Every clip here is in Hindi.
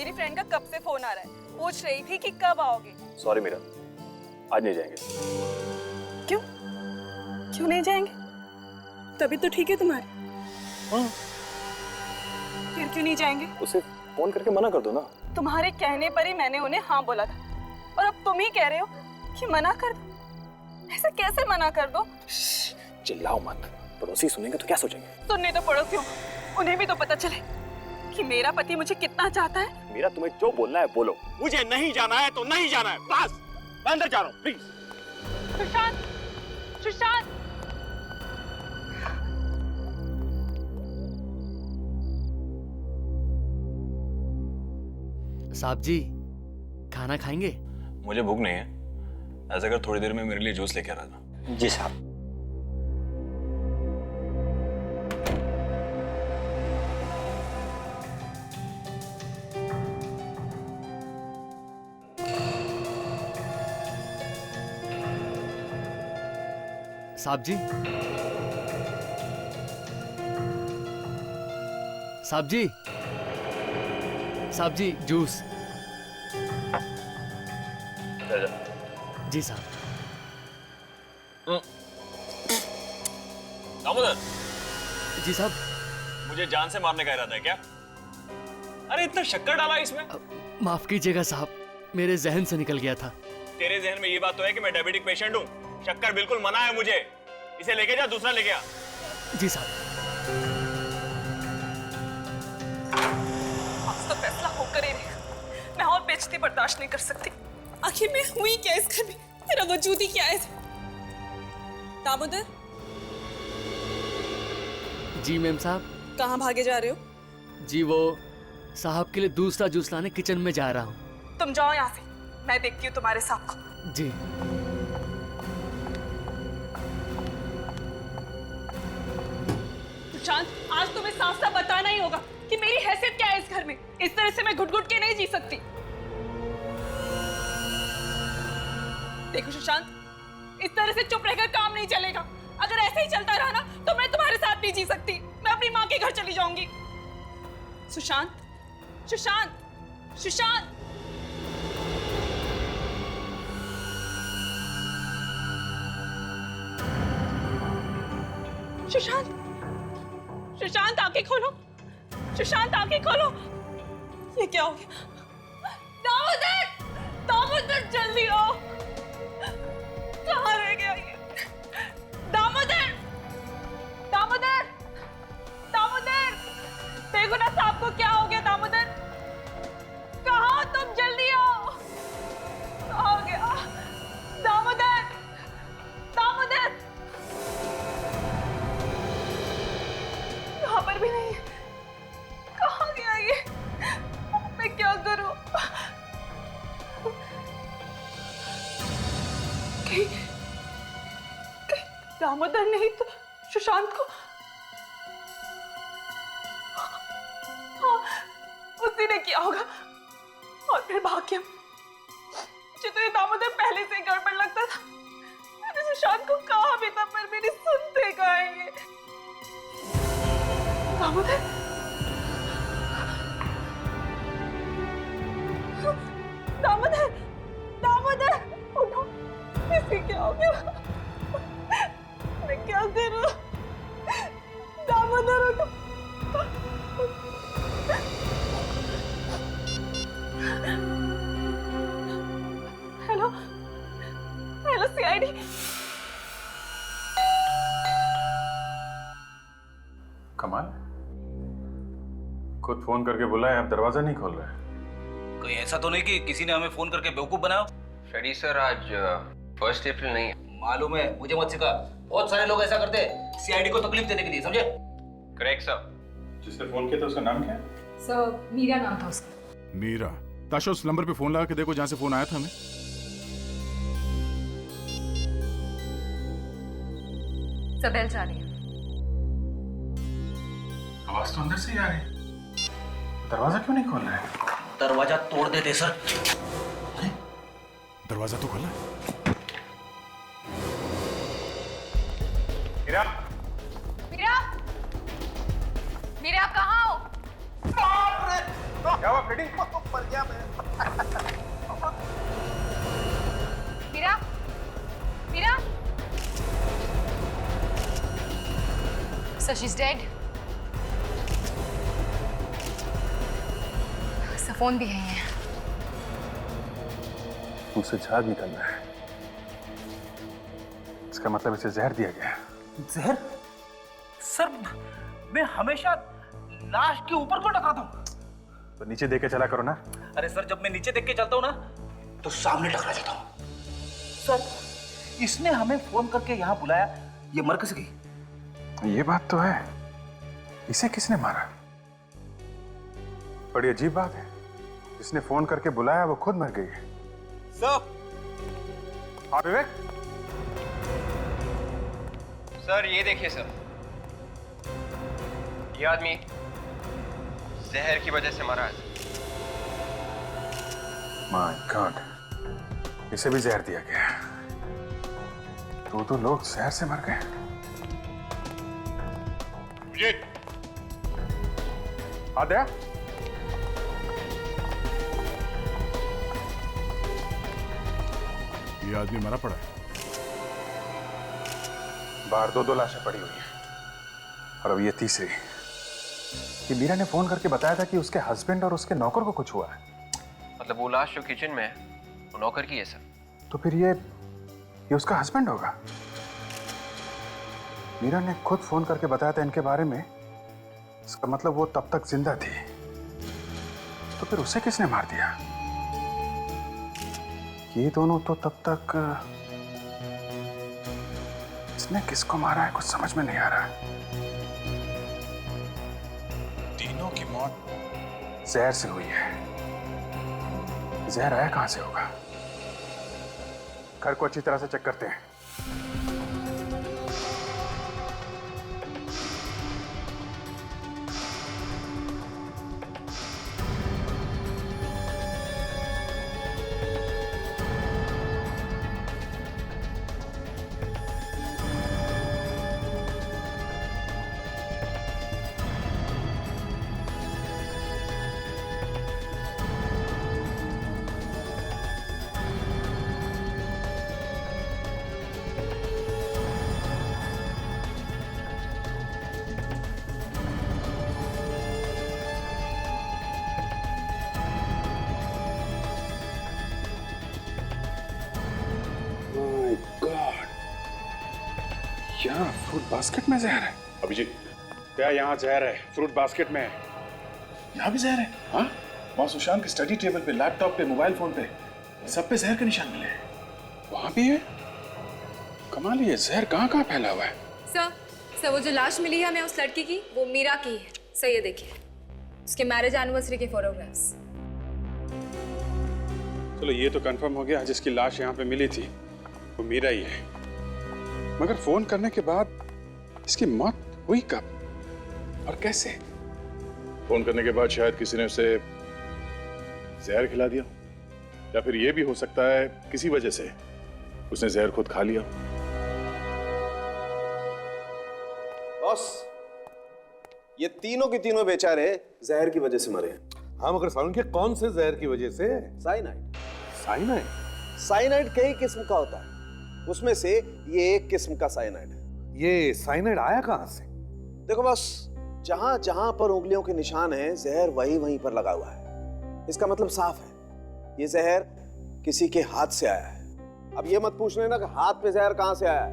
मेरी फ्रेंड का कब से फोन आ रहा है, पूछ रही थी कि कब आओगे। सॉरी मीरा, आज नहीं जाएंगे। क्यों क्यों नहीं जाएंगे? तभी तो ठीक है तुम्हारी। हाँ। फिर क्यों नहीं जाएंगे? उसे फोन करके मना कर दो ना। तुम्हारे कहने पर ही मैंने उन्हें हाँ बोला था, और अब तुम ही कह रहे हो कि मना कर दो। ऐसे कैसे मना कर दो? चिल्लाओ मत, पड़ोसी सुनेंगे तो क्या सोचेंगे? सुनने तो पड़ोसियों, उन्हें भी तो पता चले कि मेरा पति मुझे कितना चाहता है। मीरा, तुम्हें जो बोलना है बोलो। मुझे नहीं जाना है तो नहीं जाना है, बस। मैं अंदर जा रहा हूँ, प्लीज। सुशांत, सुशांत। साहब जी, खाना खाएंगे? मुझे भूख नहीं है। ऐसा कर थोड़ी देर में मेरे लिए जूस लेके आ रहा था। जी साहब। साहब जी, साहब जी, साहब जी, जूस। जा जा। जी साहब। दामोदर, जी साहब। मुझे जान से मारने का इरादा है क्या? अरे इतना शक्कर डाला इसमें। माफ कीजिएगा साहब, मेरे जहन से निकल गया था। तेरे जहन में ये बात तो है कि मैं डायबिटिक पेशेंट हूँ। शक्कर बिल्कुल मना है मुझे। इसे लेके जा, दूसरा लेके आ। जी साहब। आज तो फैसला होकर ही रहेगा। मैं और बेइज्जती बर्दाश्त नहीं कर सकती। आखिर मैं हुई क्या इस घर में? तेरा वजूद ही क्या है? दामोदर, जी मैम साहब। कहाँ भागे जा रहे हो? जी वो साहब के लिए दूसरा जूस लाने किचन में जा रहा हूँ। तुम जाओ यहाँ से, मैं देखती हूँ तुम्हारे साहब को। जी। सुशांत, आज तुम्हें साफ साफ बताना ही होगा कि मेरी हैसियत क्या है इस घर में। इस तरह से मैं घुट घुट के नहीं जी सकती। देखो सुशांत, इस तरह से चुप रहकर काम नहीं चलेगा। अगर ऐसे ही चलता रहा ना तो मैं तुम्हारे साथ नहीं जी सकती। मैं अपनी माँ के घर चली जाऊंगी। सुशांत, सुशांत, सुशांत। सुशांत, सुशांत आंखें खोलो। सुशांत आंखें खोलो। ये क्या हो गया? दामोदर, दामोदर जल्दी आओ। कहाँ रह गया ये? दामोदर, दामोदर, दामोदर। देखो ना साहब को क्या हो गया। दामोदर, कहाँ हो तुम? जल्दी आओ। कहाँ हो गया? दामोदर, दामोदर। यहाँ पर भी नहीं है। कहाँ गया ये? मैं क्या करूं? कहीं दामोदर नहीं तो सुशांत को। हाँ, उसी ने किया होगा। और फिर भाग्यम, मुझे तो ये दामोदर पहले से ही गड़बड़ लगता था। मैंने सुशांत को कहा भी था, पर मेरी सुनते कहाँ है ये? दामोदर, दामोदर, दामोदर, उठो। इसे क्या हो गया? मैं क्या करूं? दामोदर उठो। Hello, hello CID. कमाल, खुद फोन करके बुलाए, आप दरवाजा नहीं खोल रहे। कोई ऐसा तो नहीं कि किसी ने हमें फोन करके बेवकूफ बनाया? फ्रेडी सर, आज 1 अप्रैल नहीं है। मालूम है, मुझे मत सिखा। बहुत सारे लोग ऐसा करते हैं सीआईडी को तकलीफ देने के लिए, समझे? Correct sir. जिसने फोन किया था उसका नाम क्या है? सर, मीरा नाम था उसका। मीरा? ताशा, उस नंबर पे फोन लगा के देखो जहां से फोन आया था हमें। सबेल जा रही है। आवाज तो अंदर से ही आ रही है। दरवाजा क्यों नहीं खोल रहा है? दरवाजा तोड़ देते सर। दरवाजा तो खोला। मीरा, मीरा, मीरा आप कहाँ हो? क्या हुआ फ्रेडी? मर गया मैं। Meera, Meera. So she's dead. Phone भी है। मुझसे झाग निकल रहा है। इसका मतलब इसे जहर दिया गया। जहर? सर, मैं हमेशा लाश के ऊपर को टकराता हूँ। तो नीचे देख के चला करो ना। अरे सर, जब मैं नीचे देख के चलता हूँ ना, तो सामने टकरा जाता हूँ। सर, इसने हमें फोन करके यहाँ बुलाया, ये मर कैसे गई? ये बात तो है। इसे किसने मारा? बड़ी अजीब बात है। जिसने फोन करके बुलाया वो खुद मर गई है। सर। हाँ विवेक। सर ये देखिए सर, ये आदमी जहर की वजह से मरा है। माय गॉड, इसे भी जहर दिया गया। दो लोग जहर से मर गए। आद्या, ये आदमी मरा पड़ा है। बाहर दो लाशें पड़ी हुई हैं और अब ये तीसरी। कि मीरा ने फोन करके बताया था कि उसके हस्बैंड और उसके नौकर को कुछ हुआ है। मतलब वो लाश जो किचन में है वो नौकर की है सर। तो फिर ये उसका हस्बैंड होगा। मीरा ने खुद फोन करके बताया था इनके बारे में। इसका मतलब वो तब तक जिंदा थी। तो फिर उसे किसने मार दिया? ये दोनों तो तब तक। इसने किसको मारा है कुछ समझ में नहीं आ रहा। तीनों की मौत जहर से हुई है। जहर आया कहां से होगा? घर को अच्छी तरह से चेक करते हैं। क्या फ्रूट बास्केट में जहर है? अभिजीत, क्या यहाँ जहर है? फ्रूट बास्केट में है। यहाँ भी जहर है? हाँ, वहाँ सुशांत के स्टडी टेबल पे, लैपटॉप पे, मोबाइल फोन पे, सब पे जहर के निशान मिले हैं। वहाँ भी है? कमाल है, जहर कहाँ फैला हुआ है? सर वो जो लाश मिली है हमें उस लड़की की, वो मीरा की है। सर ये देखिए, उसके मैरिज एनिवर्सरी के फोटोग्राफ्स। चलो ये तो कंफर्म हो गया, जिसकी लाश यहाँ पे मिली थी वो मीरा ही है। मगर फोन करने के बाद इसकी मौत हुई कब और कैसे? फोन करने के बाद शायद किसी ने उसे जहर खिला दिया, या फिर यह भी हो सकता है किसी वजह से उसने जहर खुद खा लिया। बॉस, ये तीनों के तीनों बेचारे जहर की वजह से मरे हैं। हाँ, मगर साउंड के कौन से जहर की वजह से? साइनाइड। साइनाइड? साइनाइड कई किस्म का होता है, उसमें से ये एक किस्म का साइनाइड है। ये साइनाइड आया कहां से? देखो बस, जहां जहां पर उंगलियों के निशान हैं, जहर वहीं पर लगा हुआ है। इसका मतलब साफ है, ये जहर किसी के हाथ से आया है। अब ये मत पूछ लेना कि हाथ पे जहर कहां से आया है।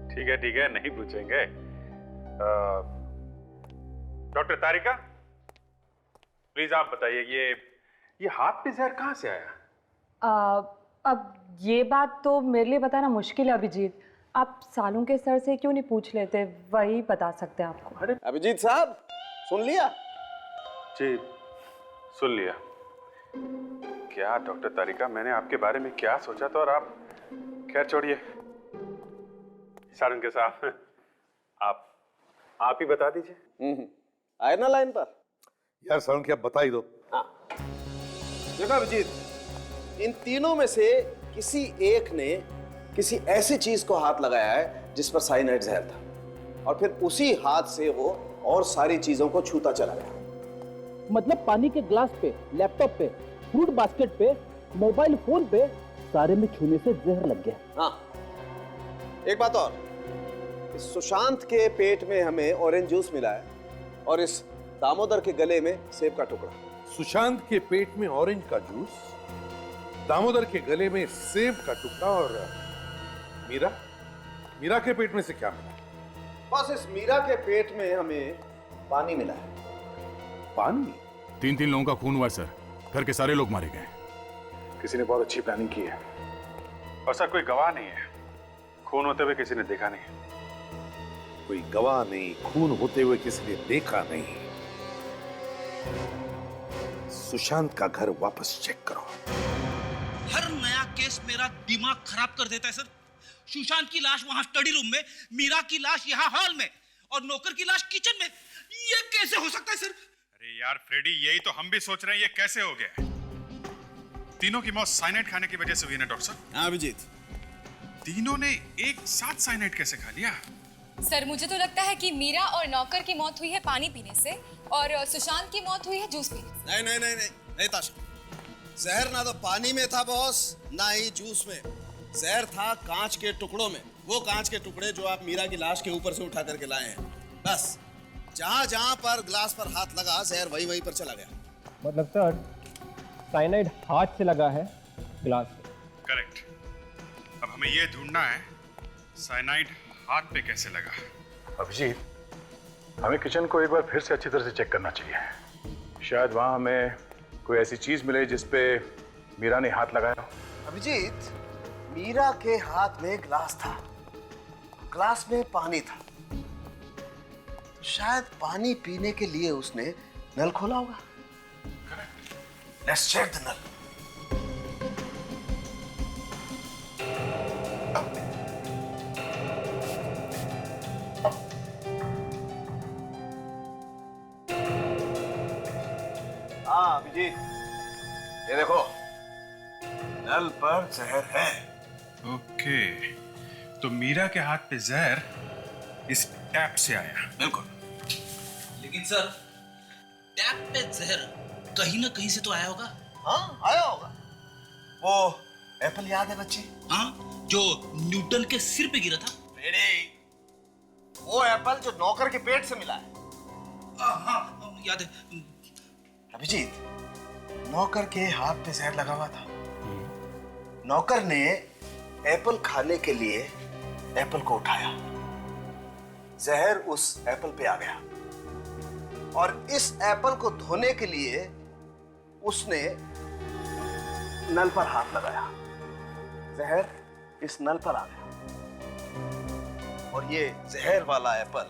ठीक है, नहीं पूछेंगे। डॉक्टर तारिका, प्लीज आप बताइए, ये हाथ पे जहर कहां से आया? अब ये बात तो मेरे लिए बताना मुश्किल है अभिजीत। आप सालू के सर से क्यों नहीं पूछ लेते, वही बता सकते हैं आपको। अरे अभिजीत साहब, सुन लिया? जी सुन लिया। क्या डॉक्टर तारिका, मैंने आपके बारे में क्या सोचा था और आप, खैर छोड़िए। सारंग के साथ आप ही बता दीजिए। आए ना लाइन पर? यार साउंड क्या, बता ही दो। देखो अभिजीत, इन तीनों में से किसी एक ने किसी ऐसी चीज को हाथ लगाया है जिस पर साइनाइड जहर था, और फिर उसी हाथ से वो और सारी चीजों को छूता चला गया। मतलब पानी के ग्लास पे, लैपटॉप पे, फ्रूट बास्केट पे, मोबाइल फोन पे, सारे में छूने से जहर लग गया। हाँ, एक बात और, इस सुशांत के पेट में हमें ऑरेंज जूस मिला है और इस दामोदर के गले में सेब का टुकड़ा। सुशांत के पेट में ऑरेंज का जूस, दामोदर के गले में सेब का टुकड़ा और मीरा के पेट में से क्या मिला? बस इस मीरा के पेट में हमें पानी मिला है। पानी? 3 लोगों का खून हुआ सर, घर के सारे लोग मारे गए। किसी ने बहुत अच्छी प्लानिंग की है। और सर कोई गवाह नहीं है, खून होते हुए किसी ने देखा नहीं। कोई गवाह नहीं, खून होते हुए किसी ने देखा नहीं। सुशांत का घर वापस चेक करो। हर नया केस मेरा दिमाग खराब कर देता है सर। सुशांत की लाश वहां स्टडी रूम में, मीरा की लाश यहाँ हॉल में और नौकर की लाश किचन में। ये कैसे हो सकता है सर? अरे यार फ्रेडी, यही तो हम भी सोच रहे हैं, ये कैसे हो गया? तीनों की मौत साइनाइड खाने की वजह से हुई है ना डॉक्टर साहब? हाँ अभिजीत। तीनों ने एक साथ साइनाइड कैसे खा लिया? सर मुझे तो लगता है कि मीरा और नौकर की मौत हुई है पानी पीने से और सुशांत की मौत हुई है जूस पीने से। नहीं ताशा, जहर ना तो पानी में था बॉस, ना ही जूस में। जहर था कांच के टुकड़ों में, वो कांच के टुकड़े जो आप मीरा की लाश के ऊपर से उठा करके लाए हैं। बस जहां जहां पर ग्लास पर हाथ लगा, जहर वहीं वहीं पर चला गया। मतलब सर साइनाइड हाथ से लगा है ग्लास पे। करेक्ट। अब हमें ये ढूंढना है साइनाइड हाथ पे कैसे लगा। अभिजीत, हमें किचन को एक बार फिर से अच्छी तरह से चेक करना चाहिए। शायद वहां हमें कोई ऐसी चीज मिले जिसपे मीरा ने हाथ लगाया हो। अभिजीत, मीरा के हाथ में ग्लास था, ग्लास में पानी था। शायद पानी पीने के लिए उसने नल खोला होगा। लेट्स चेक द नल। हाँ अभिजीत, ये देखो, नल पर जहर है। ओके, तो मीरा के हाथ पे जहर इस टैप से आया। बिल्कुल, लेकिन सर टैप पे जहर कहीं ना कहीं से तो आया होगा। हाँ आया होगा। वो एप्पल याद है बच्चे? हाँ, जो न्यूटन के सिर पे गिरा था। वो एप्पल जो नौकर के पेट से मिला है। हाँ याद है। अभिजीत, नौकर के हाथ पे जहर लगा हुआ था। नौकर ने एप्पल खाने के लिए एप्पल को उठाया, जहर उस एप्पल पे आ गया और इस एप्पल को धोने के लिए उसने नल पर हाथ लगाया, जहर इस नल पर आ गया और ये जहर वाला एप्पल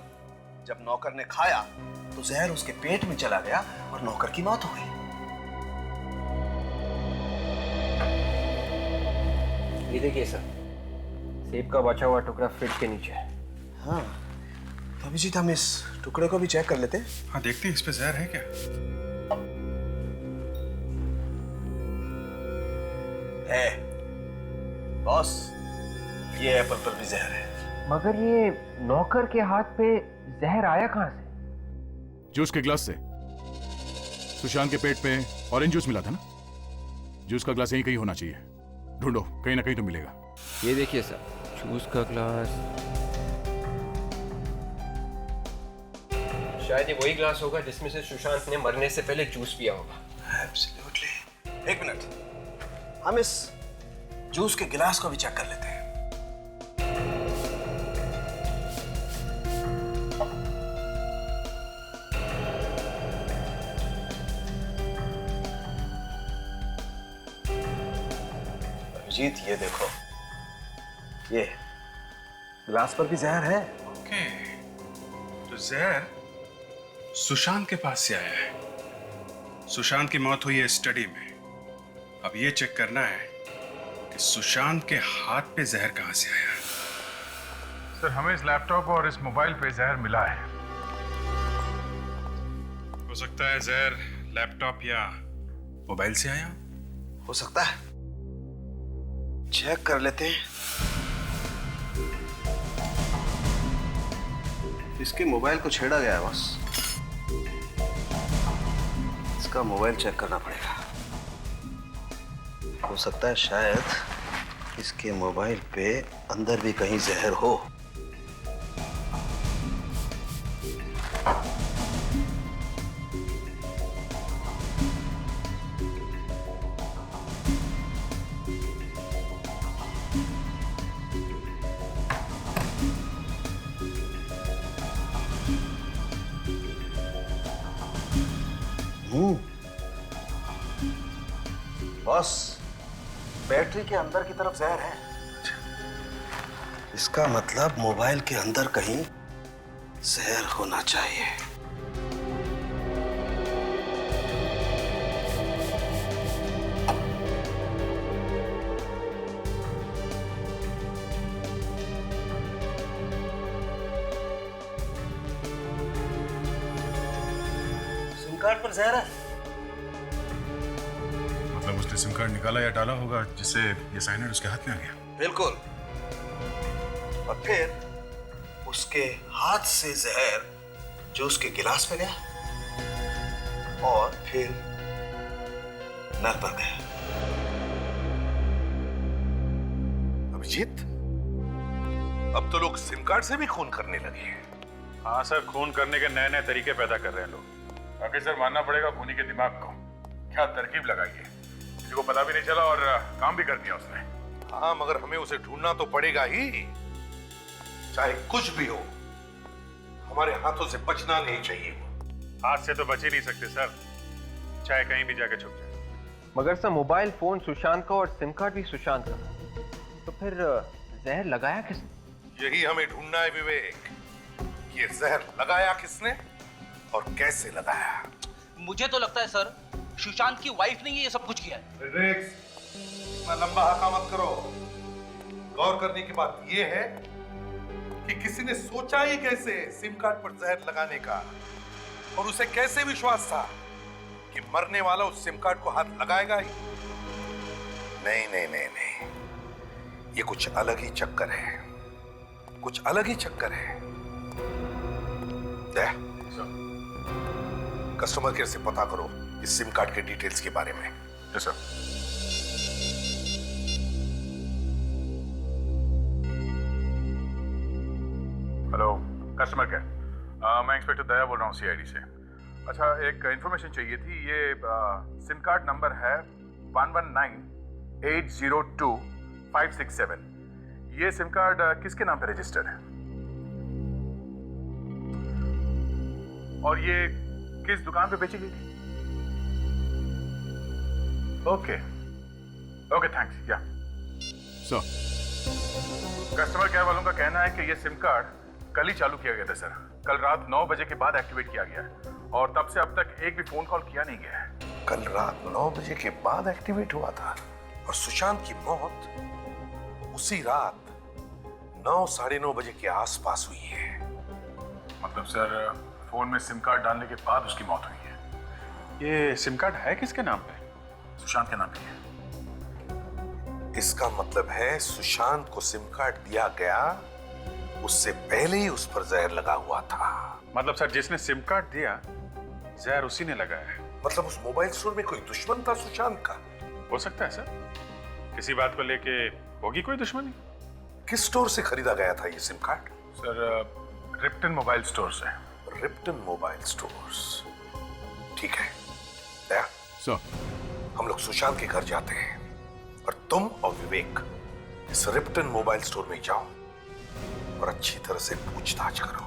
जब नौकर ने खाया तो जहर उसके पेट में चला गया और नौकर की मौत हो गई। ये देखिए सर, सेब का बचा हुआ टुकड़ा फ्रिज के नीचे है। हाँ, तो अभिजीत हम इस टुकड़े को भी चेक कर लेते हैं। हाँ देखते हैं इस पे जहर है क्या। है बॉस, ये एप्पल पर भी जहर है। मगर ये नौकर के हाथ पे जहर आया कहाँ से? जूस के ग्लास से। सुशांत के पेट पे ऑरेंज जूस मिला था ना, जूस का ग्लास यहीं कहीं होना चाहिए। ढूंढो, कहीं ना कहीं तो मिलेगा। ये देखिए सर, जूस का ग्लास। शायद ये वही ग्लास होगा जिसमें से सुशांत ने मरने से पहले जूस पिया होगा। एब्सोल्युटली। एक मिनट, हम इस जूस के गिलास को भी चेक कर लेते हैं। अभिजीत ये देखो, ये ग्लास पर भी जहर है। ओके, तो जहर सुशांत के पास से आया है। सुशांत की मौत हुई है स्टडी में। अब ये चेक करना है कि सुशांत के हाथ पे जहर कहां से आया। सर हमें इस लैपटॉप और इस मोबाइल पे जहर मिला है। हो सकता है जहर लैपटॉप या मोबाइल से आया। हो सकता है, चेक कर लेते हैं। इसके मोबाइल को छेड़ा गया है बस। इसका मोबाइल चेक करना पड़ेगा। हो सकता है शायद इसके मोबाइल पे अंदर भी कहीं जहर हो। बॉस, बैटरी के अंदर की तरफ जहर है। इसका मतलब मोबाइल के अंदर कहीं जहर होना चाहिए। सिम कार्ड पर जहर है। मतलब उसने सिम कार्ड निकाला या डाला होगा जिससे ये साइनाइड उसके हाथ में आ गया। बिल्कुल। और फिर उसके हाथ से जहर जूस के गिलास में गया और फिर नल पर गया। अभिजीत, अब तो लोग सिम कार्ड से भी खून करने लगे हैं। हाँ सर, खून करने के नए नए तरीके पैदा कर रहे हैं लोग। बाकी सर मानना पड़ेगा खूनी के दिमाग को, क्या तरकीब लगाई है। किसी को पता भी नहीं चला और काम भी कर दिया उसने। हाँ, मगर हमें उसे ढूंढना तो पड़ेगा ही। चाहे कुछ भी हो, हमारे हाथों से बचना नहीं चाहिए। हाथ से तो बच ही नहीं सकते सर, चाहे कहीं भी जाके छुप जाए। मगर सर मोबाइल फोन सुशांत का और सिम कार्ड भी सुशांत का, तो फिर जहर लगाया किसने? यही हमें ढूंढना है विवेक। ये जहर लगाया किसने और कैसे लगाया? मुझे तो लगता है सर सुशांत की वाइफ ने ये सब कुछ किया है। रिलैक्स, इतना लंबा हका मत करो। गौर करने की बात यह है कि किसी ने सोचा ही कैसे सिम कार्ड पर जहर लगाने का, और उसे कैसे विश्वास था कि मरने वाला उस सिम कार्ड को हाथ लगाएगा ही? नहीं नहीं नहीं नहीं, ये कुछ अलग ही चक्कर है, कुछ अलग ही चक्कर है। कस्टमर केयर से पता करो इस सिम कार्ड के डिटेल्स के बारे में। Yes sir. Hello customer care, मैं इंस्पेक्टर दया बोल रहा हूँ सीआईडी से। अच्छा, एक इंफॉर्मेशन चाहिए थी। ये सिम कार्ड नंबर है 1198025567। ये सिम कार्ड किसके नाम पे रजिस्टर्ड है और ये किस दुकान पे बेची गई थी? Okay okay, thanks. या सर, कस्टमर केयर वालों का कहना है कि ये सिम कार्ड कल ही चालू किया गया था सर। कल रात 9 बजे के बाद एक्टिवेट किया गया है और तब से अब तक एक भी फोन कॉल किया नहीं गया है। कल रात 9 बजे के बाद एक्टिवेट हुआ था और सुशांत की मौत उसी रात 9 साढ़े 9 बजे के आसपास हुई है। मतलब सर फोन में सिम कार्ड डालने के बाद उसकी मौत हुई है। ये सिम कार्ड है किसके नाम पे? सुशांत के नाम पे है। इसका मतलब है सुशांत को सिम कार्ड दिया गया, उससे पहले ही उस पर जहर लगा हुआ था। मतलब सर जिसने सिम कार्ड दिया जहर उसी ने लगाया है। मतलब उस मोबाइल स्टोर में कोई दुश्मन था सुशांत का? हो सकता है सर, किसी बात को लेके होगी कोई दुश्मनी। किस स्टोर से खरीदा गया था ये SIM card? Sir Ripton mobile store से। रिप्टन मोबाइल स्टोर्स, ठीक है। दया सर, हम लोग सुशांत के घर जाते हैं और तुम और विवेक इस रिप्टन मोबाइल स्टोर में जाओ और अच्छी तरह से पूछताछ करो।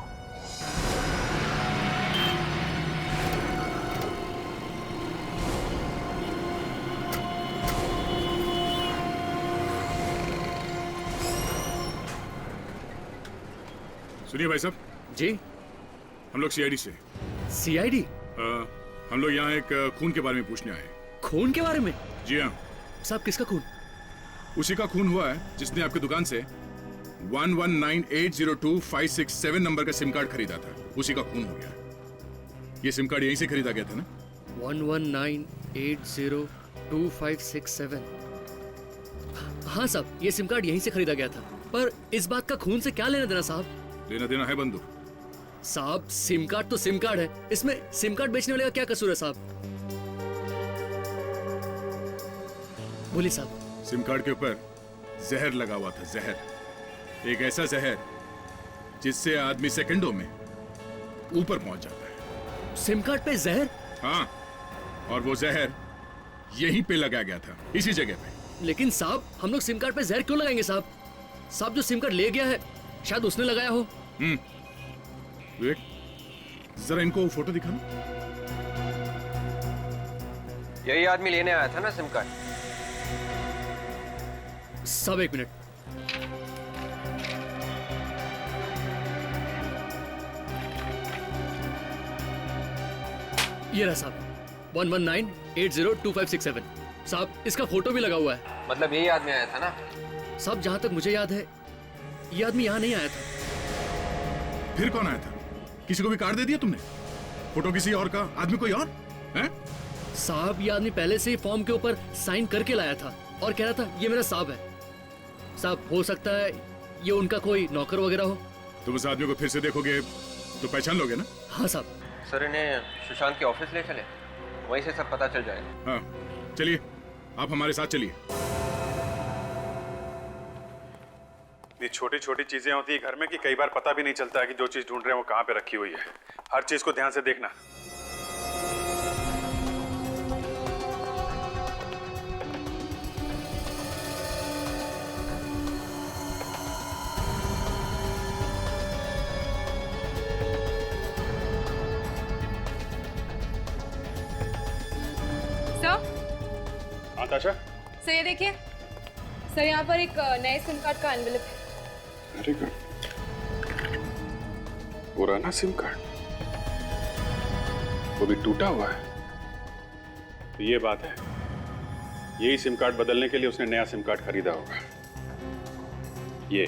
सुनिए भाई साहब जी। हम लोग सीआईडी से। सीआईडी? हम लोग यहाँ एक खून के बारे में पूछने आए। खून के बारे में? जी हाँ साहब, किसका खून? उसी का खून हुआ है जिसने आपकी दुकान से 1198025567 नंबर का सिम कार्ड खरीदा था। उसी का खून हो गया। ये सिम कार्ड यहीं से खरीदा गया था ना? 1198025567। हाँ साहब, ये सिम कार्ड यहीं से खरीदा गया था। पर इस बात का खून से क्या लेना देना साहब? लेना देना है बंधु साहब, सिम कार्ड तो सिम कार्ड है, इसमें सिम कार्ड बेचने वाले का क्या कसूर है साहब? बोलिए साहब। सिम कार्ड के ऊपर जहर लगा हुआ था, जहर। एक ऐसा जहर जिससे आदमी सेकंडों में ऊपर पहुंच जाता है। सिम कार्ड पे जहर? हाँ, और वो जहर यहीं पे लगाया गया था, इसी जगह पे। लेकिन साहब, हम लोग सिम कार्ड पे जहर क्यों लगाएंगे साहब? साहब जो सिम कार्ड ले गया है शायद उसने लगाया हो। वेट, जरा इनको फोटो दिखाना। यही आदमी लेने आया था ना सिम कार्ड? साहब एक मिनट। ये रहा साहब, 119802567। साहब इसका फोटो भी लगा हुआ है। मतलब यही आदमी आया था ना? साहब जहां तक मुझे याद है ये आदमी यहाँ नहीं आया था। फिर कौन आया था? किसी को भी कार्ड दे दिया तुमने? फोटो किसी और का, आदमी कोई और है? साहब ये आदमी पहले से ही फॉर्म के ऊपर साइन करके लाया था और कह रहा था ये मेरा साहब है। साहब हो सकता है ये उनका कोई नौकर वगैरह हो। तुम उस आदमी को फिर से देखोगे तो पहचान लोगे ना? हाँ साहब। सर इन्हें सुशांत के ऑफिस ले चले, वहीं से सब पता चल जाएगा। हाँ चलिए, आप हमारे साथ चलिए। ये छोटी छोटी चीजें होती है घर में कि कई बार पता भी नहीं चलता है कि जो चीज ढूंढ रहे हैं वो कहाँ पे रखी हुई है। हर चीज को ध्यान से देखना। सर, ताशा, सर ये देखिए सर, यहाँ पर एक नए सिम कार्ड का एनवेलप है। Very good. पुराना सिम कार्ड, वो भी टूटा हुआ है। तो ये बात है, यही सिम कार्ड बदलने के लिए उसने नया सिम कार्ड खरीदा होगा। ये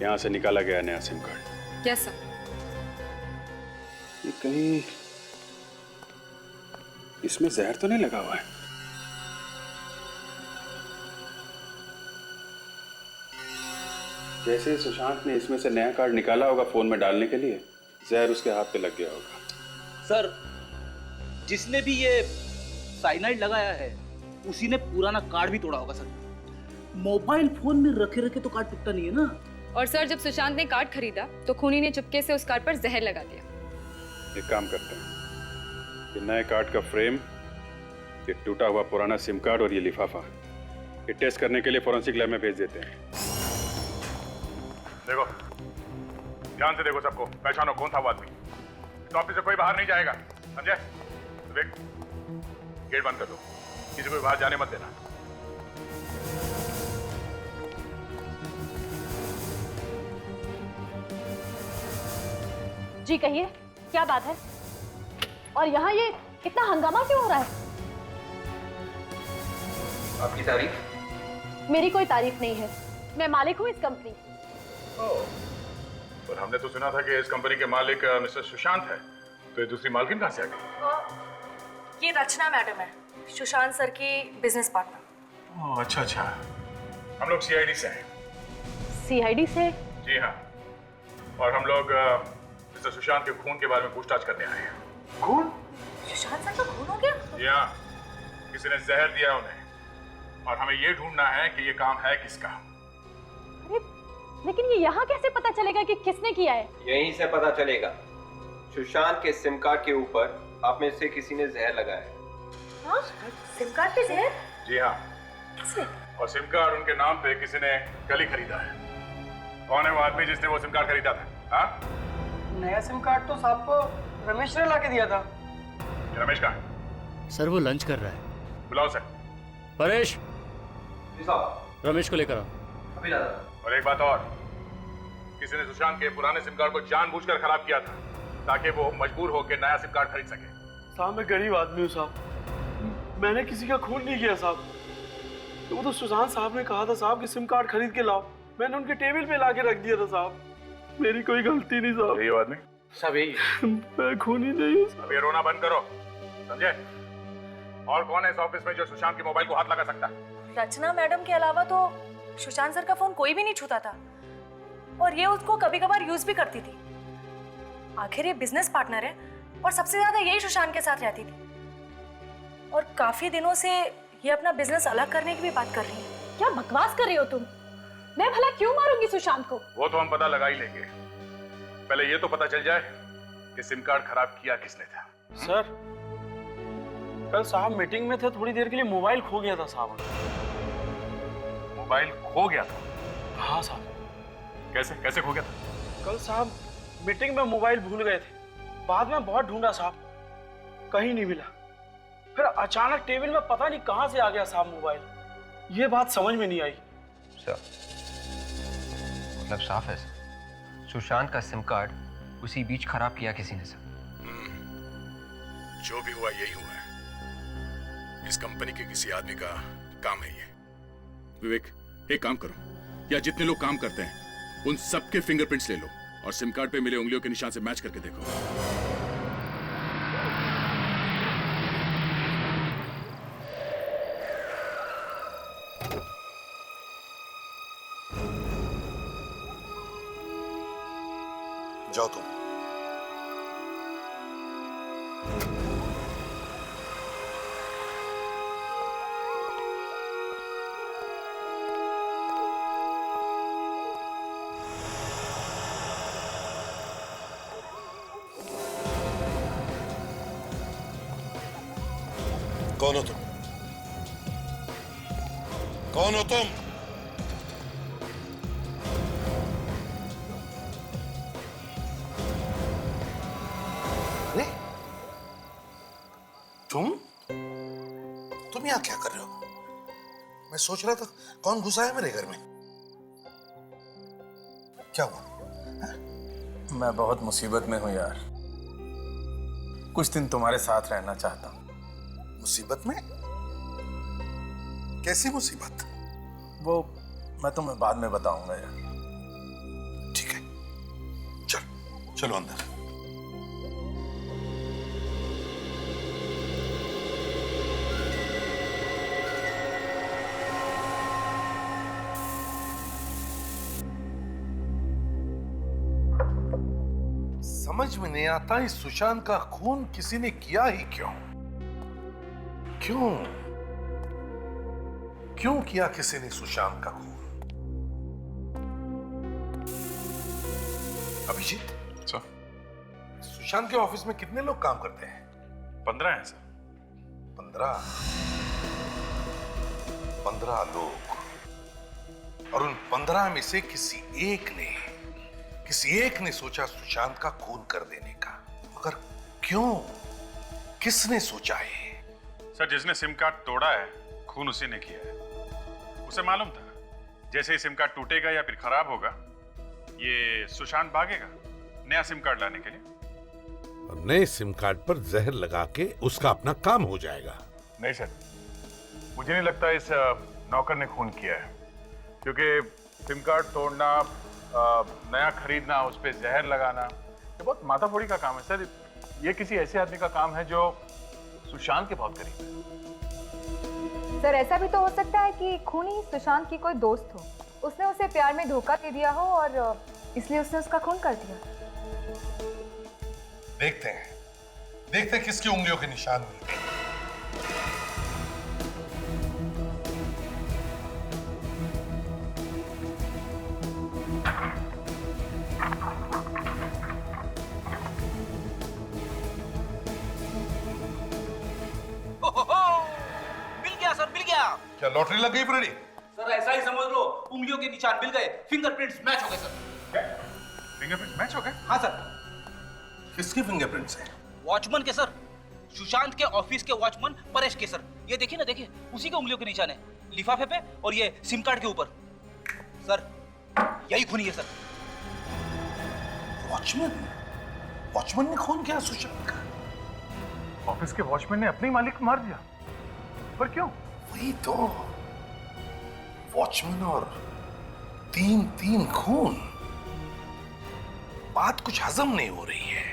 यहां से निकाला गया नया सिम कार्ड। Yes sir. ये कहीं इसमें जहर तो नहीं लगा हुआ है? जैसे सुशांत ने इसमें से नया कार्ड निकाला होगा फोन में डालने के लिए, जहर उसके हाथ पे लग गया होगा। सर, जिसने भी ये साइनाइड लगाया है उसी ने पुराना कार्ड भी तोड़ा होगा सर। मोबाइल फोन में रखे रखे तो कार्ड टूटता नहीं है ना। और सर जब सुशांत ने कार्ड खरीदा तो खूनी ने चुपके से उस कार्ड पर जहर लगा दिया। एक काम करते हैं, ये नए कार्ड का फ्रेम, ये टूटा हुआ पुराना सिम कार्ड और ये लिफाफा, ये टेस्ट करने के लिए फॉरेंसिक लैब में भेज देते हैं। देखो, ध्यान से देखो सबको, पहचानो कौन था वो आदमी। इस ऑफिस से कोई बाहर नहीं जाएगा, समझे? देख, गेट बंद कर दो, किसी को भी बाहर जाने मत देना। जी कहिए, क्या बात है? और यहाँ ये इतना हंगामा क्यों हो रहा है? आपकी तारीफ? मेरी कोई तारीफ नहीं है, मैं मालिक हूँ इस कंपनी। पर हमने तो सुना था कि इस कंपनी के मालिक मिस्टर सुशांत है, तो ये दूसरी मालकिन कहाँ से आ गई? ये रचना मैडम है, सुशांत सर की बिजनेस पार्टनर। ओह अच्छा अच्छा, हम लोग सीआईडी से हैं। सीआईडी से? जी हाँ, और हम लोग मिस्टर सुशांत के खून के बारे में पूछताछ करने आए हैं। खून? सुशांत सर का खून हो गया? जी हाँ, किसी ने जहर दिया उन्हें, और हमें ये ढूंढना है कि ये काम है किसका। अरे लेकिन ये यहाँ कैसे पता चलेगा कि किसने किया है? यहीं से पता चलेगा। सुशांत के सिम कार्ड के ऊपर आप में से किसी ने जहर लगाया है। हाँ? सिम कार्ड पे जहर? जी हाँ। किसने? और सिम कार्ड उनके नाम पे किसी ने कल ही खरीदा है। कौन है वो आदमी जिसने वो सिम कार्ड खरीदा था? हाँ? नया सिम कार्ड तो साहब को रमेश ने ला के दिया था। रमेश कहाँ है? सर वो लंच कर रहा है। बुलाओ सर। परेश, जी साहब। रमेश को लेकर आओ। अभी लाता। और एक बात और, किसी ने सुशांत के पुराने सिम कार्ड को जानबूझकर खराब किया था ताकि वो मजबूर होकर नया सिम कार्ड खरीद सके। साहब मैं गरीब आदमी हूँ साहब, मैंने किसी का खून नहीं किया साहब। तो वो तो सुशांत साहब ने कहा था साहब कि सिम कार्ड खरीद के लाओ, मैंने उनके टेबल पे ला के रख दिया था साहब। मेरी कोई गलती नहीं साहब। यही वो आदमी? सब यही। मैं खूनी नहीं हूँ। अब ये रोना बंद करो, समझे? और कौन है इस ऑफिस में जो सुशांत के मोबाइल को हाथ लगा सकता है? रचना मैडम के अलावा तो सुशांत सर का फोन कोई भी नहीं छूता था, और ये उसको कभी कभार यूज भी करती थी। आखिर ये बिजनेस पार्टनर है और सबसे ज्यादा यही सुशांत के साथ रहती थी, और काफी दिनों से ये अपना बिजनेस अलग करने की भी बात कर रही है। क्या बकवास कर रही हो तुम? मैं भला क्यों मारूंगी सुशांत को? वो तो हम पता लगा ही लेंगे, पहले ये तो पता चल जाए कि सिम कार्ड खराब किया किसने था। सर कल साहब मीटिंग में थे, थोड़ी देर के लिए मोबाइल खो गया था साहब। मोबाइल खो गया था? हाँ साहब। कैसे कैसे खो गया था? कल साहब मीटिंग में मोबाइल भूल गए थे, बाद में बहुत ढूंढा साहब, कहीं नहीं मिला। फिर अचानक टेबल में पता नहीं कहां से आ गया साहब मोबाइल। ये बात समझ में नहीं आई। सर मतलब साफ है सर, सुशांत का सिम कार्ड उसी बीच खराब किया किसी ने सर। जो भी हुआ यही हुआ है, इस कंपनी के किसी आदमी का काम है ये। विवेक एक काम करो, या जितने लोग काम करते हैं उन सबके फिंगरप्रिंट्स ले लो और सिम कार्ड पे मिले उंगलियों के निशान से मैच करके देखो। जाओ तुम। कौन हो तुम? कौन हो तुम? अरे तुम यहाँ क्या कर रहे हो? मैं सोच रहा था कौन घुसा है मेरे घर में। क्या हुआ? मैं बहुत मुसीबत में हूं यार, कुछ दिन तुम्हारे साथ रहना चाहता हूं। मुसीबत में? कैसी मुसीबत? वो मैं तुम्हें बाद में बताऊंगा यार। ठीक है, चलो अंदर। समझ में नहीं आता इस सुशांत का खून किसी ने किया ही क्यों? क्यों किया किसी ने सुशांत का खून? अभिजीत सर, सुशांत के ऑफिस में कितने लोग काम करते हैं? 15 हैं सर। 15 लोग, और उन 15 में से किसी एक ने सोचा सुशांत का खून कर देने का। मगर क्यों? किसने सोचा है? सर जिसने सिम कार्ड तोड़ा है खून उसी ने किया है। उसे मालूम था जैसे ही सिम कार्ड टूटेगा या फिर खराब होगा ये सुशांत भागेगा नया सिम कार्ड लाने के लिए। और नए सिम कार्ड पर जहर लगा के उसका अपना काम हो जाएगा। नहीं सर, मुझे नहीं लगता इस नौकर ने खून किया है, क्योंकि सिम कार्ड तोड़ना, नया खरीदना, उस पर जहर लगाना ये बहुत माथाफोड़ी का काम है सर। ये किसी ऐसे आदमी का काम है जो सुशांत के बहुत करीब है। सर ऐसा भी तो हो सकता है कि खूनी सुशांत की कोई दोस्त हो, उसने उसे प्यार में धोखा दे दिया हो और इसलिए उसने उसका खून कर दिया। देखते हैं किसकी उंगलियों के निशान मिलते हैं। क्या लॉटरी लग गई फ्रेडी? सर ऐसा ही समझ लो, उंगलियों के निशान मिल गए, फिंगरप्रिंट्स मैच हो गए सर। क्या? फिंगरप्रिंट्स मैच हो गए? हाँ सर। किसके फिंगरप्रिंट्स हैं? वॉचमैन के सर, सुशांत के ऑफिस के वॉचमैन परेश के सर। ये देखिए ना, देखिए उसी के उंगलियों के निशान है, लिफाफे पे और ये सिम कार्ड के ऊपर। सर यही खूनी है सर। वॉचमैन ने खून किया सुशांत का? ऑफिस के वॉचमैन ने अपने मालिक को मार दिया, पर क्यों? वही तो, वॉचमैन और तीन खून। बात कुछ हजम नहीं हो रही है।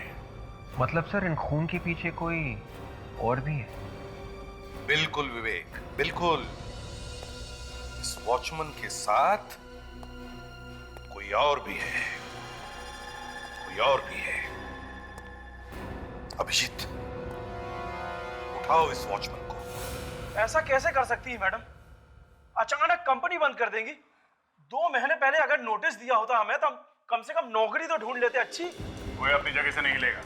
मतलब सर इन खून के पीछे कोई और भी है? बिल्कुल विवेक, बिल्कुल। इस वॉचमैन के साथ कोई और भी है, कोई और भी है। अभिजीत, उठाओ इस वॉचमैन को, ऐसा कैसे कर सकती है मैडम? अचानक कंपनी बंद कर देंगी? 2 महीने पहले अगर नोटिस दिया होता हमें तो हम कम से कम नौकरी तो ढूंढ लेते। अच्छी कोई अपनी जगह से नहीं हिलेगा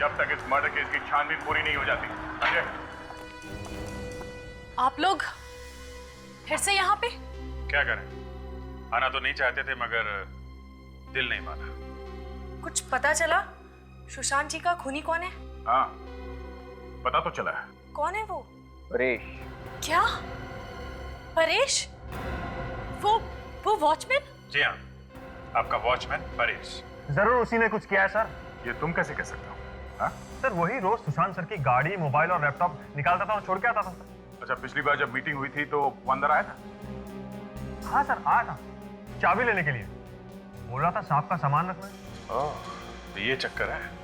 जब तक इस मर्डर केस की छानबीन पूरी नहीं हो जाती। अजय, आप लोग फिर से यहाँ पे? क्या करें, आना तो नहीं चाहते थे मगर दिल नहीं माना। कुछ पता चला सुशांत जी का खूनी कौन है? हाँ, पता तो चला है। कौन है वो? परेश। क्या? परेश? वो वॉचमैन? जी हाँ, आपका वॉचमैन परेश। जरूर उसी ने कुछ किया है सर। ये तुम कैसे कह सकते हो? हाँ? सर वही रोज सुशांत सर की गाड़ी, मोबाइल और लैपटॉप निकालता था और छोड़ के आता था। अच्छा, पिछली बार जब मीटिंग हुई थी तो वो अंदर आया था? हाँ सर, आया था चाबी लेने के लिए। बोल रहा था साहब का सामान रखना है। तो ये चक्कर है।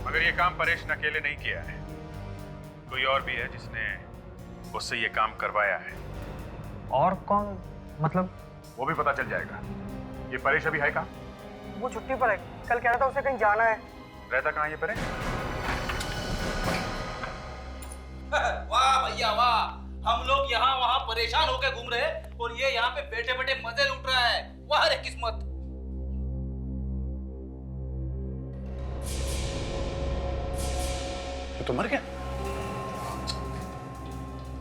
मगर ये काम परेश ने अकेले नहीं किया है, कोई और भी है जिसने उससे ये काम करवाया है। और कौन? मतलब वो भी पता चल जाएगा। ये परेश अभी है कहाँ? वो छुट्टी पर है, कल कह रहा था उसे कहीं जाना है। रहता कहाँ ये परेश? वाह भैया वाह, हम लोग यहाँ वहाँ परेशान होकर घूम रहे हैं और ये यहाँ पे बैठे बैठे मजे लूट रहा है। वाह रे किस्मत। तो मर गया,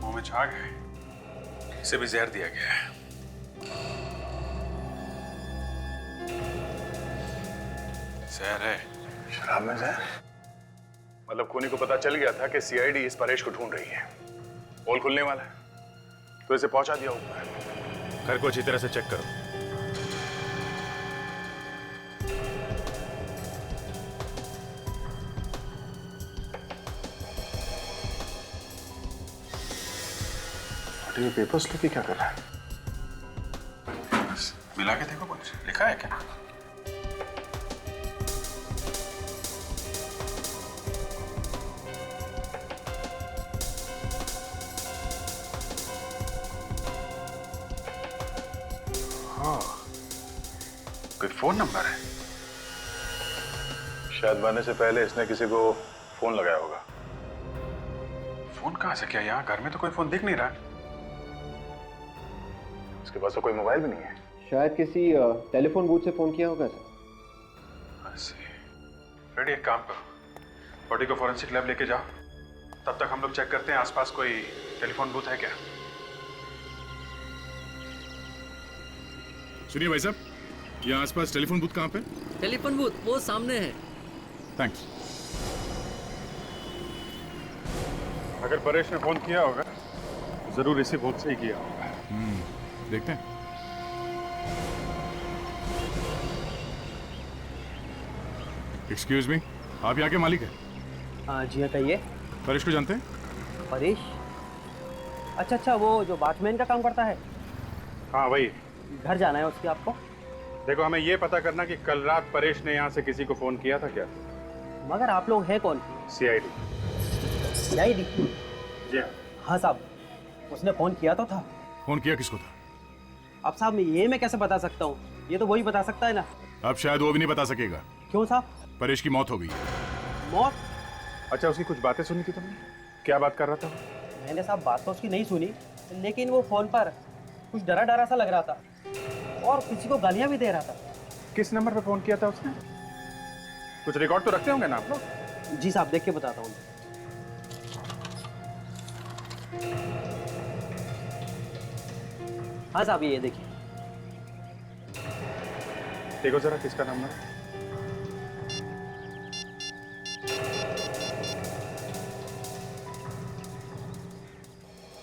मुंह में झाग है, इसे भी जहर दिया गया है। जहर है। शराब में जहर? मतलब खूनी को पता चल गया था कि सीआईडी इस परेश को ढूंढ रही है। पोल खुलने वाला है तो इसे पहुंचा दिया ऊपर। घर को अच्छी तरह से चेक करो। ये पेपर्स लेके क्या कर रहा है? मिला के देखो, कुछ लिखा है क्या? हाँ, कोई फोन नंबर है। शायद मरने से पहले इसने किसी को फोन लगाया होगा। फोन कहां से? क्या यहाँ घर में तो कोई फोन दिख नहीं रहा। उसके पास तो कोई मोबाइल भी नहीं है। शायद किसी टेलीफोन बूथ से फोन किया होगा सर। फ्रेडी, एक काम करो, बॉडी को फॉरेंसिक लैब लेके जाओ, तब तक हम लोग चेक करते हैं आसपास कोई टेलीफोन बूथ है क्या। सुनिए भाई साहब, ये आसपास टेलीफोन बूथ कहाँ पे? टेलीफोन बूथ वो सामने है। थैंक्स। अगर परेश ने फोन किया होगा जरूर इसी बूथ से ही किया होगा। देखते हैं। एक्सक्यूज मी, आप यहाँ के मालिक हैं? हाँ जी हाँ, कहिए। परेश को जानते हैं? परेश? अच्छा, वो जो वॉचमैन का काम करता है। हाँ वही। घर जाना है उसके आपको? देखो, हमें ये पता करना कि कल रात परेश ने यहाँ से किसी को फोन किया था क्या? मगर आप लोग हैं कौन? सीआईडी। सीआईडी? जी हाँ साहब, उसने फोन किया तो था। फोन किया किसको था? अब साहब ये मैं कैसे बता सकता हूँ, ये तो वही बता सकता है ना। अब शायद वो भी नहीं बता सकेगा। क्यों साहब? परेश की मौत हो गई। मौत? अच्छा, उसकी कुछ बातें सुनी थी तुमने? क्या बात कर रहा था? मैंने साहब बात तो उसकी नहीं सुनी, लेकिन वो फोन पर कुछ डरा डरा सा लग रहा था और किसी को गालियां भी दे रहा था। किस नंबर पे फोन किया था उसने? कुछ रिकॉर्ड तो रखते होंगे ना आप लोग? जी साहब, देख के बताता हूँ। हाँ साहब, ये देखिए। देखो जरा किसका नंबर है।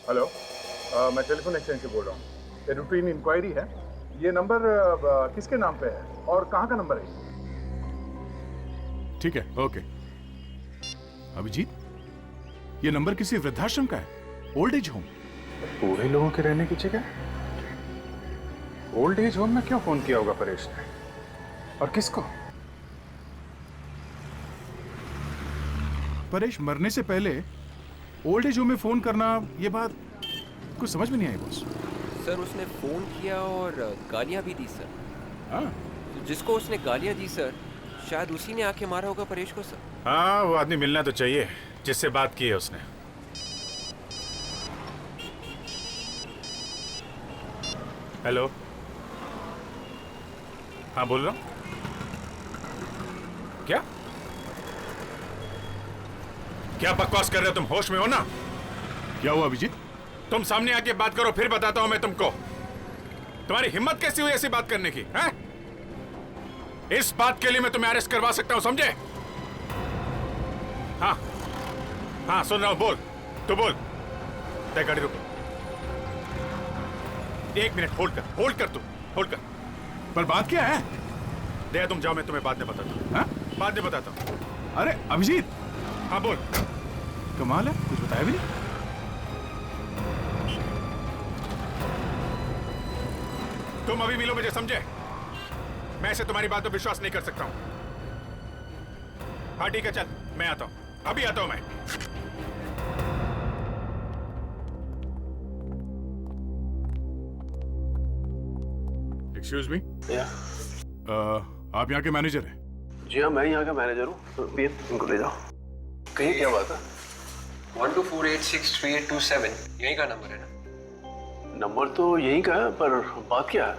हेलो, मैं टेलीफोन एक्सचेंज से बोल रहा हूँ। ये रूटीन इंक्वायरी है। ये नंबर किसके नाम पे है और कहाँ का नंबर है? ठीक है, ओके। अभिजीत, ये नंबर किसी वृद्धाश्रम का है, ओल्ड एज होम। बूढ़े लोगों के रहने की जगह ओल्ड एज होम में क्यों फोन किया होगा परेश ने, और किसको? परेश मरने से पहले ओल्ड एज होम में फोन करना, ये बात कुछ समझ में नहीं आई बॉस। सर उसने फोन किया और गालियां भी दी सर। हाँ, जिसको उसने गालियां दी सर, शायद उसी ने आके मारा होगा परेश को सर। हाँ, वो आदमी मिलना तो चाहिए जिससे बात की है उसने। हेलो, हाँ बोल रहा हूँ। क्या क्या बकवास कर रहे हो तुम? होश में हो ना? क्या हुआ अभिजीत? तुम सामने आके बात करो, फिर बताता हूं मैं तुमको। तुम्हारी हिम्मत कैसी हुई ऐसी बात करने की? हैं? इस बात के लिए मैं तुम्हें अरेस्ट करवा सकता हूं, समझे? हाँ हाँ सुन रहा हूं, बोल। तू बोल। तय गाड़ी रुको, 1 मिनट होल्ड कर तू होल्ड कर। पर बात क्या है? दे तुम जाओ, मैं तुम्हें बाद में बताता हूँ। हाँ? बाद में बताता हूँ। अरे अभिजीत, हाँ बोल। कमाल है, कुछ बताया भी नहीं। तुम अभी मिलो मुझे, समझे? मैं ऐसे तुम्हारी बात पर विश्वास नहीं कर सकता हूं। हाँ ठीक है, चल मैं आता हूं, अभी आता हूं मैं। एक्सक्यूज मी, आप यहाँ के मैनेजर हैं? जी हाँ, मैं यहाँ का मैनेजर हूँ। तो इनको ले जाओ। कहीं क्या बात है? 1248632827 यही का नंबर है ना? नंबर तो यही का है, पर बात क्या है?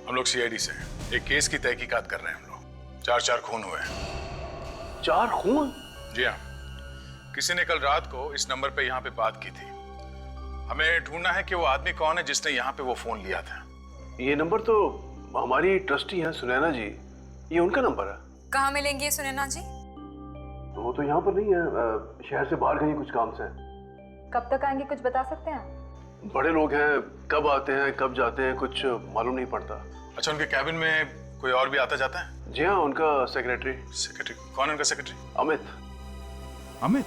हम लोग सीआईडी से हैं। एक केस की तहकीकात कर रहे हैं हम लोग। 4 खून हुए हैं। 4 खून? जी हाँ, किसी ने कल रात को इस नंबर पे यहाँ पे बात की थी। हमें ढूंढना है कि वो आदमी कौन है जिसने यहाँ पे वो फोन लिया था। ये नंबर तो हमारी ट्रस्टी है सुनैना जी, ये उनका नंबर है। कहाँ मिलेंगे ये सुनैना जी? वो तो यहाँ पर नहीं है, शहर से बाहर गई कुछ काम से। कब तक आएंगे, कुछ बता सकते हैं? बड़े लोग हैं, कब आते हैं कब जाते हैं कुछ मालूम नहीं पड़ता। अच्छा, उनके कैबिन में कोई और भी आता जाता है? जी हाँ, उनका सेक्रेटरी। सेक्रेटरी कौन है उनका सेक्रेटरी? अमित। अमित?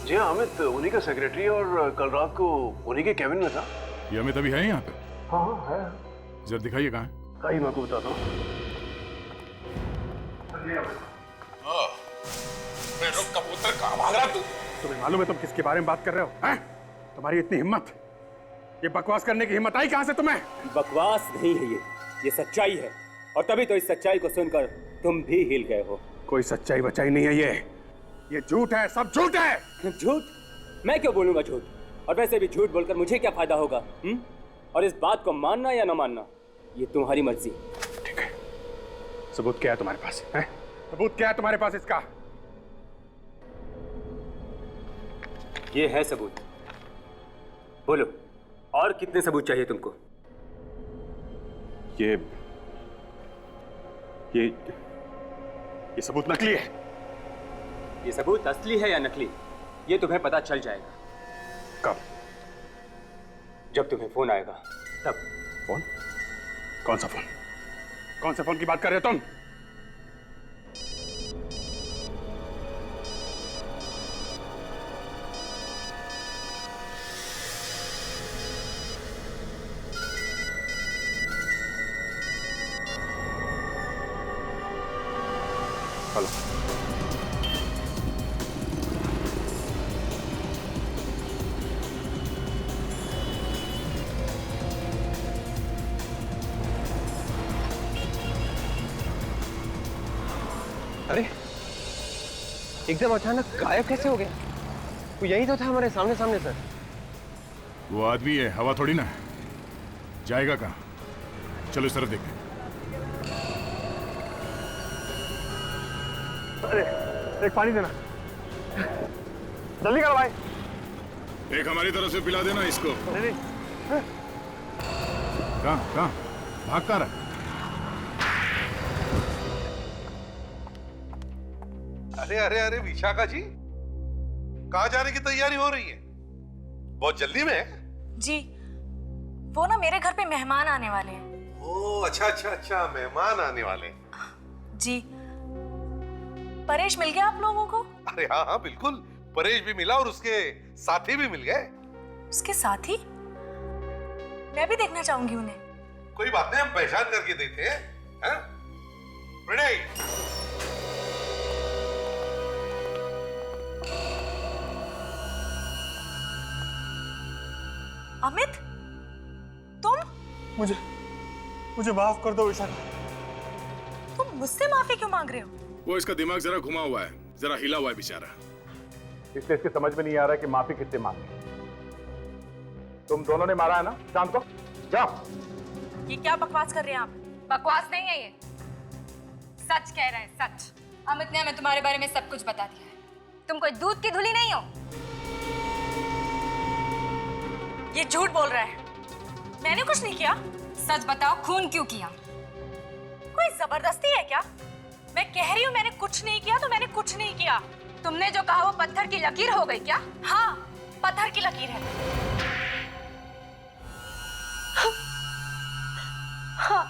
जी हाँ, अमित उन्हीं का सेक्रेटरी, और कल रात को उन्हीं के कैबिन में था। ये अमित अभी है यहाँ पे? हाँ हाँ है। जरा दिखाइए कहाँ है। कहीं मैं आपको बताता हूँ। कबूतर कहाँ भाग रहा तू? तुम्हें मालूम है तुम किसके बारे में बात कर रहे हो? हैं? तुम्हारी इतनी हिम्मत, ये बकवास करने की हिम्मत आई कहाँ से तुम्हें? बकवास नहीं है ये सच्चाई है, और तभी तो इस सच्चाई को सुनकर तुम भी हिल गए हो। कोई सच्चाई बचाई नहीं है, ये झूठ है, सब झूठ है। झूठ? मैं क्यों बोलूंगा झूठ? और वैसे भी झूठ बोलकर मुझे क्या फायदा होगा? और इस बात को मानना या न मानना ये तुम्हारी मर्जी। ठीक है, सबूत क्या है तुम्हारे पास? है? सबूत क्या है तुम्हारे पास इसका? ये है सबूत। बोलो, और कितने सबूत चाहिए तुमको? ये सबूत नकली है। ये सबूत असली है या नकली, ये तुम्हें पता चल जाएगा। कब? जब तुम्हें फोन आएगा तब। फोन? कौन सा फोन? कौन से फोन की बात कर रहे हो तुम? हेलो, अरे एकदम अचानक गायब कैसे हो गया? वो यही तो था हमारे सामने सामने सर। वो आदमी है, हवा थोड़ी ना है। जाएगा कहाँ? चलो इस तरफ देखें। अरे एक पानी देना, जल्दी करो भाई। एक हमारी तरफ से पिला देना इसको। नहीं। कहाँ भाग कहाँ रहा? अरे अरे अरे विशाखा जी, कहाँ जाने की तैयारी हो रही है? बहुत जल्दी में है? जी, वो ना मेरे घर पे मेहमान आने वाले हैं। ओह अच्छा अच्छा अच्छा, मेहमान आने वाले। जी, परेश मिल गया आप लोगों को? अरे हाँ हाँ बिल्कुल, परेश भी मिला और उसके साथी भी मिल गए। उसके साथी? मैं भी देखना चाहूंगी उन्हें। कोई बात नहीं, हम पहचान करके देते हैं। हैं? प्रणय, अमित, तुम? मुझे माफ कर दो विशाखा। तुम मुझसे माफी क्यों मांग रहे हो? वो इसका दिमाग जरा घुमा हुआ है, जरा हिला हुआ है बेचारा। इसलिए इसके समझ में नहीं आ रहा कि माफी किससे मांगे। तुम दोनों ने मारा है ना चांद को? जाओ ये क्या बकवास कर रहे हैं आप? बकवास नहीं है ये, सच कह रहे हैं, सच। अमित ने हमें तुम्हारे बारे में सब कुछ बता दिया है। तुम कोई दूध की धुली नहीं हो। ये झूठ बोल रहा है। मैंने कुछ नहीं किया। सच बताओ, खून क्यों किया? कोई जबरदस्ती है क्या? मैं कह रही हूँ मैंने कुछ नहीं किया तो मैंने कुछ नहीं किया। तुमने जो कहा वो पत्थर की लकीर हो गई क्या? हाँ, पत्थर की लकीर है। हाँ,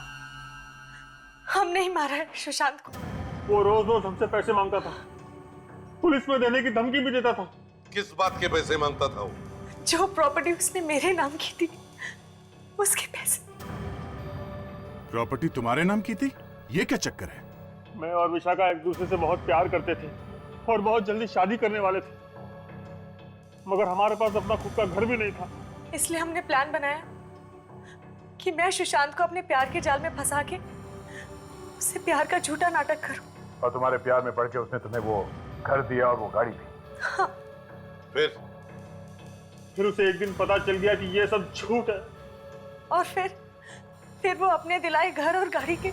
हमने ही मारा है सुशांत को। वो रोज रोज हमसे पैसे मांगता था, पुलिस में देने की धमकी भी देता था। किस बात के पैसे मांगता था वो? जो प्रॉपर्टी उसने मेरे नाम की थी, उसके पैसे। प्रॉपर्टी तुम्हारे नाम की थी? ये क्या चक्कर है? मैं और विशाखा एक दूसरे से बहुत प्यार करते थे और बहुत जल्दी शादी करने वाले थे, मगर हमारे पास अपना खुद का घर भी नहीं था। इसलिए हमने प्लान बनाया कि मैं सुशांत को अपने प्यार के जाल में फंसा के उससे प्यार का झूठा नाटक करूं। और तुम्हारे प्यार में पड़ के उसने तुम्हें वो घर दिया और वो गाड़ी दी। हाँ। फिर उसे एक दिन पता चल गया कि ये सब झूठ है। और फिर वो अपने दिलाए घर और गाड़ी के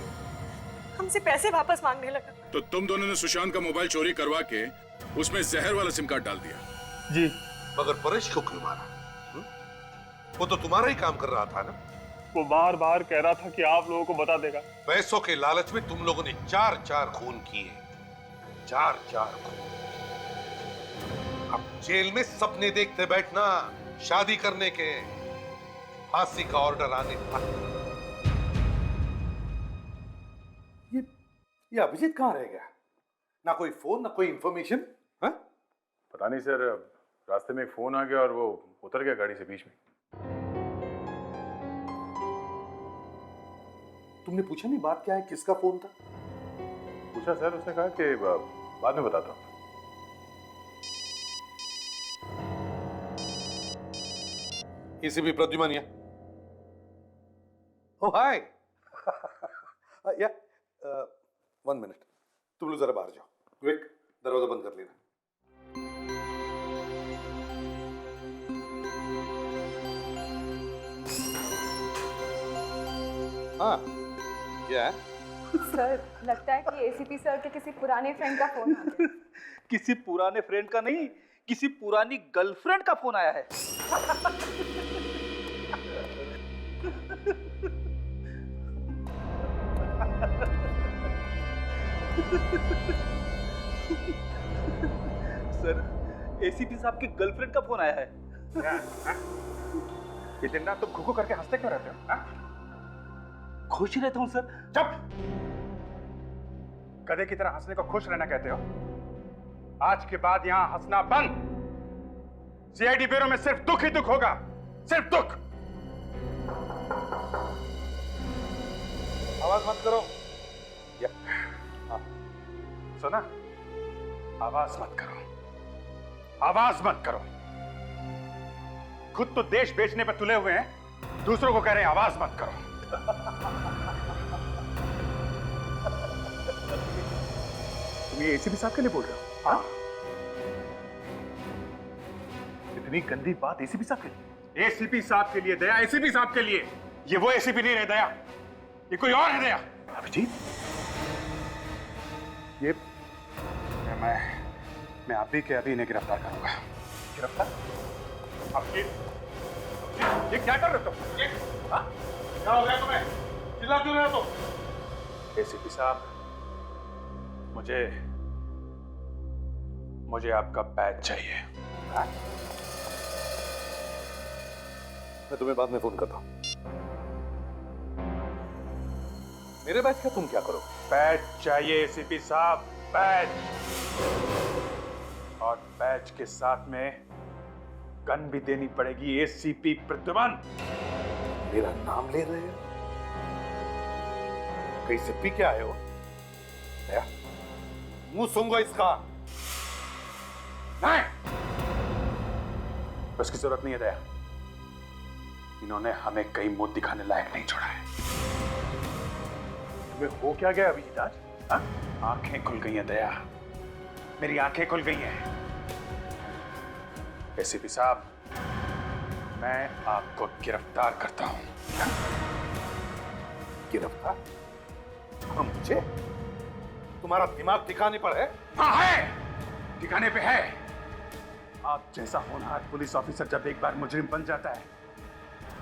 हमसे पैसे वापस मांगने लगा। तो तुम दोनों ने सुशांत का मोबाइल चोरी करवा के उसमें जहर वाला सिम कार्ड डाल दिया? जी। मगर परेश को क्यों मारा? वो तो तुम्हारा ही काम कर रहा था ना। वो बार बार कह रहा था कि आप लोगों को बता देगा। पैसों के लालच में तुम लोगों ने 4-4 खून किए, 4-4 खून। अब जेल में सपने देखते बैठना, शादी करने के, फांसी का ऑर्डर आने तक। ये अभिजीत कहाँ रह गया? ना कोई फोन, ना कोई इंफॉर्मेशन। पता नहीं सर, रास्ते में एक फोन आ गया और वो उतर गया गाड़ी से बीच में। तुमने पूछा नहीं बात क्या है, किसका फोन था? पूछा सर, उसने कहा कि बाद में बताता हूँ। एसीपी प्रद्युमन। ओह हाय। या 1 मिनट, तुम लोग जरा बाहर जाओ। क्विक, दरवाजा बंद कर लेना। हाँ, क्या है? सर, लगता है कि एसीपी सर के किसी पुराने फ्रेंड का फोन आ गया। किसी पुराने फ्रेंड का नहीं, किसी पुरानी गर्लफ्रेंड का फोन आया है। सर, एसीपी साहब की गर्लफ्रेंड का फोन आया है। ये दिन रात तुम घुघु करके हंसते क्यों रहते हो? खुश रहता हूँ सर। चुप! गधे की तरह हंसने को खुश रहना कहते हो? आज के बाद यहां हंसना बंद। सीआईडी ब्यूरो में सिर्फ दुख ही दुख होगा, सिर्फ दुख। आवाज मत करो। सुना? आवाज मत करो, आवाज मत करो। खुद तो देश बेचने पर तुले हुए हैं, दूसरों को कह रहे हैं आवाज मत करो। तुम ये एसीपी साहब के लिए बोल रहे हो? हाँ? इतनी गंदी बात एसीपी साहब के लिए? एसीपी साहब के लिए दया, एसीपी साहब के लिए। ये वो एसीपी नहीं रहे दया, ये कोई और है दया। अभिजीत, ये मैं आप ही के अभी इन्हें गिरफ्तार करूंगा। गिरफ्तार? अब ये क्या कर रहे हो तुम? क्या हो गया तुम्हें? चिल्ला क्यों रहे हो तुम? एसीपी साहब, मुझे आपका बैज चाहिए। मैं तुम्हें बाद में फोन करता हूं। मेरे बैज का तुम क्या करो? बैज चाहिए एसीपी साहब, बैज। और बैज के साथ में गन भी देनी पड़ेगी। एसीपी प्रद्युमन। मेरा नाम ले रहे हो? कहीं से पी के आए हो? मुंह सूंघो इसका। नहीं, उसकी जरूरत नहीं है दया। इन्होंने हमें कहीं मुंह दिखाने लायक नहीं छोड़ा है। तुम्हें हो क्या गया अभिजीत आज? आंखें खुल गई हैं दया, मेरी आंखें खुल गई हैं। एसीपी साहब, मैं आपको गिरफ्तार करता हूं। गिरफ्तार? हम मुझे? तुम्हारा दिमाग ठिकाने पर है? हाँ है, ठिकाने पे है। आप जैसा होनहार पुलिस ऑफिसर जब एक बार मुजरिम बन जाता है,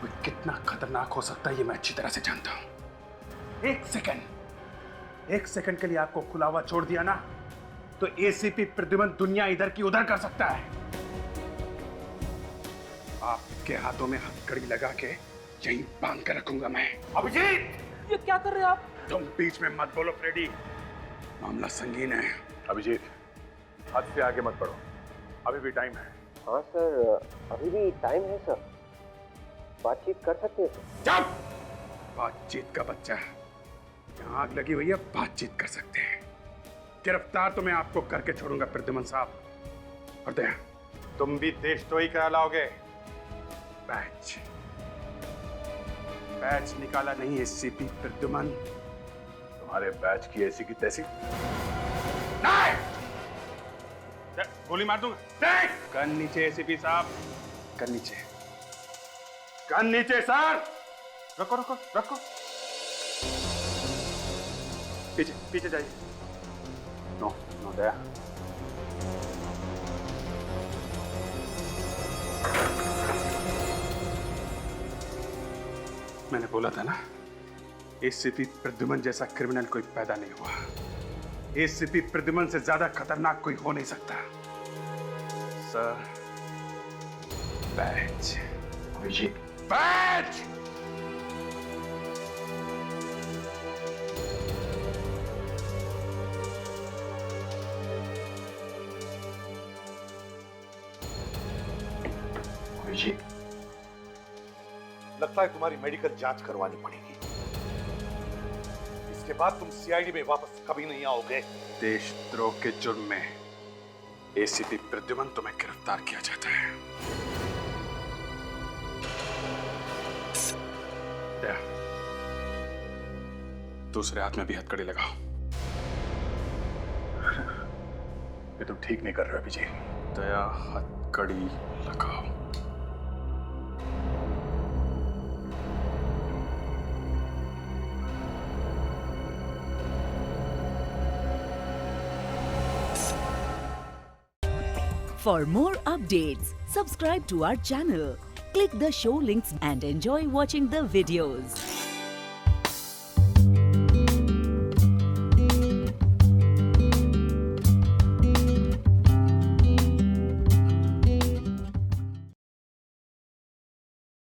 वो कितना खतरनाक हो सकता है ये मैं अच्छी तरह से जानता हूं। एक सेकंड के लिए आपको खुला हुआ छोड़ दिया ना, तो एसीपी प्रद्युमन दुनिया इधर की उधर कर सकता है। आपके हाथों में हथकड़ी लगा के यहीं बांध कर रखूंगा मैं। अभिजीत, ये क्या कर रहे हैं आप? तुम बीच में मत बोलो फ्रेडी, मामला संगीन है। अभिजीत, हद से आगे मत बढ़ो, अभी भी टाइम है। हाँ सर, अभी भी टाइम है सर, बातचीत कर सकते हैं सर। चुप! बातचीत का बच्चा, यहाँ आग लगी हुई है, बातचीत कर सकते हैं। गिरफ्तार तो मैं आपको करके छोड़ूंगा प्रद्युमन साहब। और दया, तुम भी देशद्रोही कहलाओगे। बैच निकाला नहीं एसीपी प्रद्युमन। तुम्हारे बैच की ऐसी की तैसी। नहीं! गोली मार दूंगा। गन नीचे एसीपी साहब, गन नीचे, गन नीचे सर। रखो रखो रखो, पीछे पीछे जाइए। नो नो दया, मैंने बोला था ना, एसीपी प्रद्युमन जैसा क्रिमिनल कोई पैदा नहीं हुआ। एसीपी प्रद्युमन से ज्यादा खतरनाक कोई हो नहीं सकता। सर, बैच, अभिजीत, बैच! अभिजीत, लगता है तुम्हारी मेडिकल जांच करवानी पड़ेगी। इसके बाद तुम सीआईडी में वापस कभी नहीं आओगे। देशद्रोह के जुर्म में एसीपी प्रद्युमन तुम्हें गिरफ्तार किया जाता है। दया, दूसरे हाथ में भी हथकड़ी लगाओ। ये तुम ठीक नहीं कर रहे अभिजीत। दया, हथकड़ी लगाओ। For more updates, subscribe to our channel, click the show links and enjoy watching the videos.